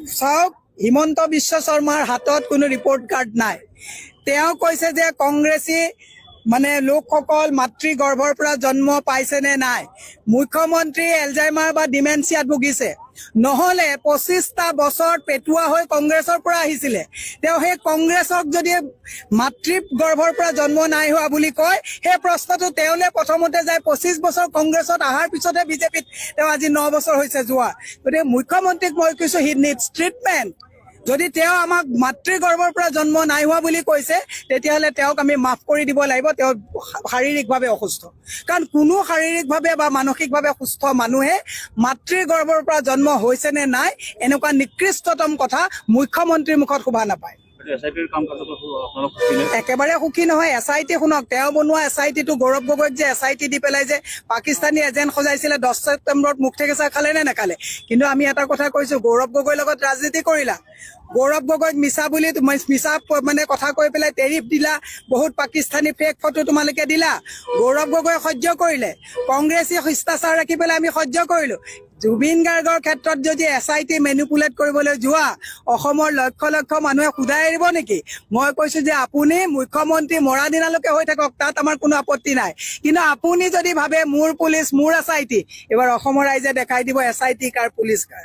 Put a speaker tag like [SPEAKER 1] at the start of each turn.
[SPEAKER 1] চাওক, হিমন্ত বিশ্ব শৰ্মাৰ হাতত কোনো ৰিপৰ্ট কাৰ্ড নাই। তেওঁ কৈছে যে কংগ্ৰেছী মানে লোকসকল মাতৃগৰ্ভৰ পৰা জন্ম পাইছে নে নাই। মুখ্যমন্ত্ৰী এলজাইমাৰ বা ডিমেনচিয়াত ভুগিছে, নহলে 25টা বছৰ পেটুৱা হৈ কংগ্ৰেছৰ পৰা আহিছিলে। তেওঁ সেই কংগ্ৰেছক যদি মাতৃগৰ্ভৰ পৰা জন্ম নাই হোৱা বুলি কয়, সেই প্ৰশ্নটো তেওঁলে প্ৰথমতে যায়। 25 বছৰ কংগ্ৰেছত অহাৰ পিছতহে বিজেপিত তেওঁ আজি 9 বছৰ হৈছে যোৱা। গতিকে মুখ্যমন্ত্ৰীক মই কৈছো হি নিডছ ট্ৰিটমেণ্ট। যদি তেওঁ আমাক মাতৃগৰ্ভৰ পৰা জন্ম নাই হোৱা বুলি কৈছে, তেতিয়াহ'লে তেওঁক আমি মাফ কৰি দিব লাগিব। তেওঁ শাৰীৰিকভাৱে অসুস্থ, কাৰণ কোনো শাৰীৰিকভাৱে বা মানসিকভাৱে সুস্থ মানুহে মাতৃগৰ্ভৰ পৰা জন্ম হৈছে নে নাই এনেকুৱা নিকৃষ্টতম কথা মুখ্যমন্ত্ৰীৰ মুখত শুভা নাপায়। একেবাৰে সুখী নহয়। SIT শুনক, তেওঁ বনোৱা SITটো গৌৰৱ গগৈক যে SIT দি পেলাই যে পাকিস্তানী এজেণ্ট সজাইছিলে, 10 ছেপ্টেম্বৰত মুখ থেকেচা খালে নে নাখালে? কিন্তু আমি এটা কথা কৈছো, গৌৰৱ গগৈৰ লগত ৰাজনীতি কৰিলা, গৌৰৱ গগৈক মিছা বুলি মিছা মানে কথা কৈ পেলাই টেৰিফ দিলা, বহুত পাকিস্তানী ফেক ফটো তোমালোকে দিলা, গৌৰৱ গগৈ সহ্য কৰিলে। কংগ্ৰেছী শিষ্টাচাৰ ৰাখি পেলাই আমি সহ্য কৰিলো। জুবিন গাৰ্গৰ ক্ষেত্ৰত যদি SIT মেনিপুলেট কৰিবলৈ যোৱা, অসমৰ লক্ষ লক্ষ মানুহে সুধাই এৰিব নেকি? মই কৈছো যে আপুনি মুখ্যমন্ত্ৰী মৰা দিনালৈকে হৈ থাকক, তাত আমাৰ কোনো আপত্তি নাই। কিন্তু আপুনি যদি ভাবে মোৰ পুলিচ মোৰ SIT, এবাৰ অসমৰ ৰাইজে দেখাই দিব SIT কাৰ পুলিচ কাৰ।